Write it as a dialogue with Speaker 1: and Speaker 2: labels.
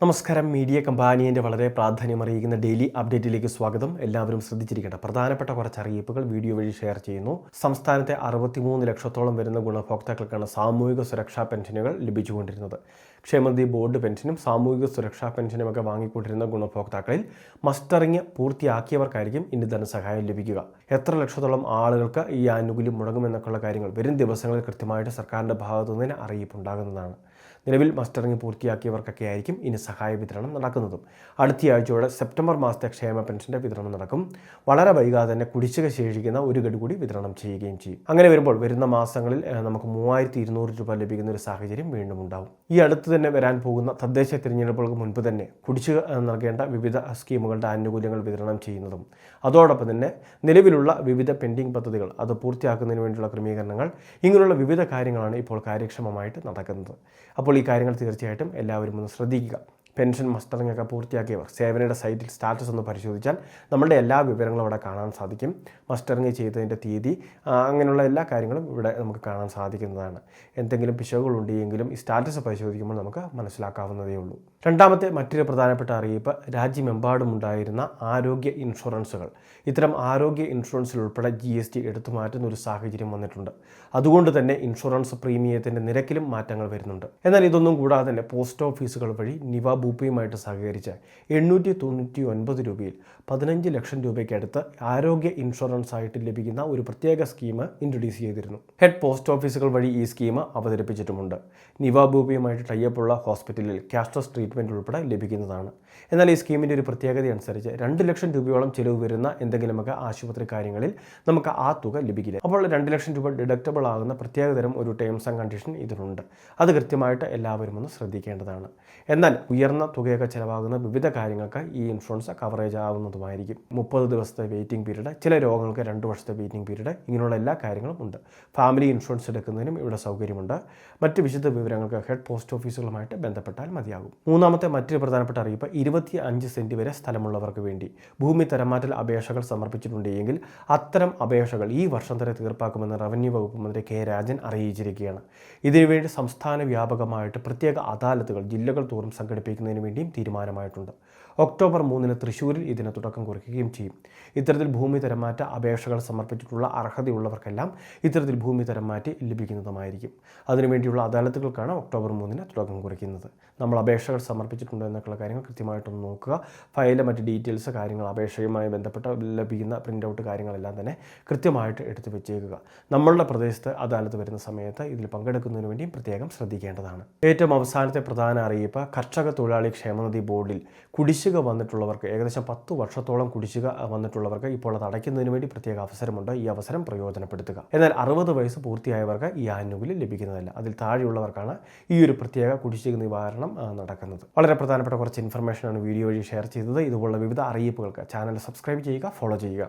Speaker 1: നമസ്കാരം. മീഡിയ കമ്പാനിയൻ്റെ വളരെ പ്രാധാന്യമറിയിക്കുന്ന ഡെയിലി അപ്ഡേറ്റിലേക്ക് സ്വാഗതം. എല്ലാവരും ശ്രദ്ധിച്ചിരിക്കേണ്ട പ്രധാനപ്പെട്ട കുറച്ച് അറിയിപ്പുകൾ വീഡിയോ വഴി ഷെയർ ചെയ്യുന്നു. സംസ്ഥാനത്തെ 63 ലക്ഷത്തോളം വരുന്ന ഗുണഭോക്താക്കൾക്കാണ് സാമൂഹിക സുരക്ഷാ പെൻഷനുകൾ ലഭിച്ചുകൊണ്ടിരുന്നത്. ക്ഷേമനിധി ബോർഡ് പെൻഷനും സാമൂഹിക സുരക്ഷാ പെൻഷനുമൊക്കെ വാങ്ങിക്കൊണ്ടിരുന്ന ഗുണഭോക്താക്കളിൽ മസ്റ്ററിങ് പൂർത്തിയാക്കിയവർക്കായിരിക്കും ഇനി ധനസഹായം ലഭിക്കുക. എത്ര ലക്ഷത്തോളം ആളുകൾക്ക് ഈ ആനുകൂല്യം മുടങ്ങുമെന്നൊക്കെയുള്ള കാര്യങ്ങൾ വരും ദിവസങ്ങളിൽ കൃത്യമായിട്ട് സർക്കാരിൻ്റെ ഭാഗത്തു നിന്ന് അറിയിപ്പുണ്ടാകുന്നതാണ്. നിലവിൽ മസ്റ്ററിങ് പൂർത്തിയാക്കിയവർക്കൊക്കെ ആയിരിക്കും ഇനി സഹായ വിതരണം നടക്കുന്നതും. അടുത്തയാഴ്ചയോടെ സെപ്റ്റംബർ മാസത്തെ ക്ഷേമ പെൻഷൻ്റെ വിതരണം നടക്കും. വളരെ വൈകാതെ തന്നെ കുടിശ്ശിക ശേഷിക്കുന്ന ഒരു ഗഡു കൂടി വിതരണം ചെയ്യുകയും ചെയ്യും. അങ്ങനെ വരുമ്പോൾ വരുന്ന മാസങ്ങളിൽ നമുക്ക് 3200 രൂപ ലഭിക്കുന്ന ഒരു സാഹചര്യം വീണ്ടും ഉണ്ടാവും. ഈ അടുത്ത് തന്നെ വരാൻ പോകുന്ന തദ്ദേശ തിരഞ്ഞെടുപ്പുകൾക്ക് മുൻപ് തന്നെ കുടിശ്ശിക നൽകേണ്ട വിവിധ സ്കീമുകളുടെ ആനുകൂല്യങ്ങൾ വിതരണം ചെയ്യുന്നതും അതോടൊപ്പം തന്നെ നിലവിലുള്ള വിവിധ പെൻഡിംഗ് പദ്ധതികൾ അത് പൂർത്തിയാക്കുന്നതിന് വേണ്ടിയുള്ള ക്രമീകരണങ്ങൾ, ഇങ്ങനെയുള്ള വിവിധ കാര്യങ്ങളാണ് ഇപ്പോൾ കാര്യക്ഷമമായിട്ട് നടക്കുന്നത്. അപ്പോൾ ഈ കാര്യങ്ങൾ തീർച്ചയായിട്ടും എല്ലാവരും ഒന്ന് ശ്രദ്ധിക്കുക. പെൻഷൻ മസ്റ്ററിംഗ് ഒക്കെ പൂർത്തിയാക്കിയവർ സേവനയുടെ സൈറ്റിൽ സ്റ്റാറ്റസ് ഒന്ന് പരിശോധിച്ചാൽ നമ്മളുടെ എല്ലാ വിവരങ്ങളും അവിടെ കാണാൻ സാധിക്കും. മസ്റ്ററിംഗ് ചെയ്തതിൻ്റെ തീയതി, അങ്ങനെയുള്ള എല്ലാ കാര്യങ്ങളും ഇവിടെ നമുക്ക് കാണാൻ സാധിക്കുന്നതാണ്. എന്തെങ്കിലും പിശകുകളുണ്ടെങ്കിലും ഈ സ്റ്റാറ്റസ് പരിശോധിക്കുമ്പോൾ നമുക്ക് മനസ്സിലാക്കാവുന്നതേ ഉള്ളൂ. രണ്ടാമത്തെ മറ്റൊരു പ്രധാനപ്പെട്ട അറിയിപ്പ്, രാജ്യമെമ്പാടും ഉണ്ടായിരുന്ന ആരോഗ്യ ഇൻഷുറൻസുകൾ, ഇത്തരം ആരോഗ്യ ഇൻഷുറൻസിൽ ഉൾപ്പെടെ GST എടുത്തു മാറ്റുന്ന ഒരു സാഹചര്യം വന്നിട്ടുണ്ട്. അതുകൊണ്ട് തന്നെ ഇൻഷുറൻസ് പ്രീമിയത്തിൻ്റെ നിരക്കിലും മാറ്റങ്ങൾ വരുന്നുണ്ട്. എന്നാൽ ഇതൊന്നും കൂടാതെ തന്നെ പോസ്റ്റ് ഓഫീസുകൾ വഴി നിവ ബൂപ്പയുമായിട്ട് സഹകരിച്ച് 899 രൂപയിൽ 15 ലക്ഷം രൂപയ്ക്കടുത്ത് ആരോഗ്യ ഇൻഷുറൻസ് ആയിട്ട് ലഭിക്കുന്ന ഒരു പ്രത്യേക സ്കീം ഇൻട്രൊഡ്യൂസ് ചെയ്തിരുന്നു. ഹെഡ് പോസ്റ്റ് ഓഫീസുകൾ വഴി ഈ സ്കീം അവതരിപ്പിച്ചിട്ടുമുണ്ട്. നിവ ബൂപ്പയുമായിട്ട് ടൈപ്പുള്ള ഹോസ്പിറ്റലിൽ ക്യാഷ്ലെസ് ട്രീറ്റ്മെൻറ്റ് ഉൾപ്പെടെ ലഭിക്കുന്നതാണ്. എന്നാൽ ഈ സ്കീമിൻ്റെ ഒരു പ്രത്യേകത അനുസരിച്ച് 2 ലക്ഷം രൂപയോളം ചിലവ് വരുന്ന എന്തെങ്കിലുമൊക്കെ ആശുപത്രി കാര്യങ്ങളിൽ നമുക്ക് ആ തുക ലഭിക്കില്ല. അപ്പോൾ 2 ലക്ഷം രൂപ ഡിഡക്റ്റബിൾ ആകുന്ന പ്രത്യേകതരം ഒരു ടേംസ് ആൻഡ് കണ്ടീഷൻ ഇതിനുണ്ട്. അത് കൃത്യമായിട്ട് എല്ലാവരും ഒന്ന് ശ്രദ്ധിക്കേണ്ടതാണ്. എന്നാൽ ഉയർന്ന തുകയൊക്കെ ചിലവാകുന്ന വിവിധ കാര്യങ്ങൾക്ക് ഈ ഇൻഷുറൻസ് കവറേജ് ആവുന്നതുമായിരിക്കും. 30 ദിവസത്തെ വെയിറ്റിംഗ് പീരീഡ്, ചില രോഗങ്ങൾക്ക് 2 വർഷത്തെ വെയിറ്റിംഗ് പീരീഡ്, ഇങ്ങനെയുള്ള എല്ലാ കാര്യങ്ങളും ഉണ്ട്. ഫാമിലി ഇൻഷുറൻസ് എടുക്കുന്നതിനും ഇവിടെ സൗകര്യമുണ്ട്. മറ്റ് വിശദ വിവരങ്ങൾക്ക് ഹെഡ് പോസ്റ്റ് ഓഫീസുകളുമായിട്ട് ബന്ധപ്പെട്ടാൽ മതിയാകും. മൂന്നാമത്തെ മറ്റൊരു പ്രധാനപ്പെട്ട അറിയിപ്പ്, 25 സെൻറ്റ് വരെ സ്ഥലമുള്ളവർക്ക് വേണ്ടി ഭൂമി തരംമാറ്റൽ അപേക്ഷകൾ സമർപ്പിച്ചിട്ടുണ്ടെങ്കിൽ അത്തരം അപേക്ഷകൾ ഈ വർഷം തന്നെ തീർപ്പാക്കുമെന്ന് റവന്യൂ വകുപ്പ് മന്ത്രി കെ രാജൻ അറിയിച്ചിരിക്കുകയാണ്. ഇതിനുവേണ്ടി സംസ്ഥാന വ്യാപകമായിട്ട് പ്രത്യേക അദാലത്തുകൾ ജില്ലകൾ തോറും സംഘടിപ്പിക്കുന്നതിന് വേണ്ടിയും തീരുമാനമായിട്ടുണ്ട്. ഒക്ടോബർ 3 തൃശ്ശൂരിൽ ഇതിന് തുടക്കം കുറിക്കുകയും ചെയ്യും. ഇത്തരത്തിൽ ഭൂമി തരംമാറ്റ അപേക്ഷകൾ സമർപ്പിച്ചിട്ടുള്ള അർഹതയുള്ളവർക്കെല്ലാം ഇത്തരത്തിൽ ഭൂമി തരംമാറ്റി ലഭിക്കുന്നതുമായിരിക്കും. അതിനുവേണ്ടിയുള്ള അദാലത്തുകൾക്കാണ് ഒക്ടോബർ 3 തുടക്കം കുറിക്കുന്നത്. നമ്മൾ അപേക്ഷകൾ സമർപ്പിച്ചിട്ടുണ്ടോ എന്നൊക്കെയുള്ള കാര്യങ്ങൾ കൃത്യമായിട്ടൊന്ന് നോക്കുക. ഫയലിലെ മറ്റ് ഡീറ്റെയിൽസ്, കാര്യങ്ങൾ, അപേക്ഷയുമായി ബന്ധപ്പെട്ട ലഭിക്കുന്ന പ്രിൻ്റ് ഔട്ട് കാര്യങ്ങളെല്ലാം തന്നെ കൃത്യമായിട്ട് എടുത്തു വെച്ചേക്കുക. നമ്മളുടെ പ്രദേശത്ത് അദാലത്ത് വരുന്ന സമയത്ത് ഇതിൽ പങ്കെടുക്കുന്നതിന് വേണ്ടിയും പ്രത്യേകം ശ്രദ്ധിക്കേണ്ടതാണ്. ഏറ്റവും അവസാനത്തെ പ്രധാന അറിയിപ്പ്, കർഷക തൊഴിലാളി ക്ഷേമനിധി ബോർഡിൽ കുടിശ്ശിക വന്നിട്ടുള്ളവർക്ക്, ഏകദേശം 10 വർഷത്തോളം കുടിശ്ശിക വന്നിട്ടുള്ളവർക്ക് ഇപ്പോൾ അത് അടയ്ക്കുന്നതിന് വേണ്ടി പ്രത്യേക അവസരമുണ്ട്. ഈ അവസരം പ്രയോജനപ്പെടുത്തുക. എന്നാൽ 60 വയസ്സ് പൂർത്തിയായവർക്ക് ഈ ആനുകൂല്യം ലഭിക്കുന്നതല്ല. അതിൽ താഴെയുള്ളവർക്കാണ് ഈ ഒരു പ്രത്യേക കുടിശ്ശിക നിവാരണം നടക്കുന്നത്. വളരെ പ്രധാനപ്പെട്ട കുറച്ച് ഇൻഫർമേഷനാണ് വീഡിയോ വഴി ഷെയർ ചെയ്തത്. ഇതുപോലുള്ള വിവിധ അറിയിപ്പുകൾക്ക് ചാനൽ സബ്സ്ക്രൈബ് ചെയ്യുക, ഫോളോ ചെയ്യുക.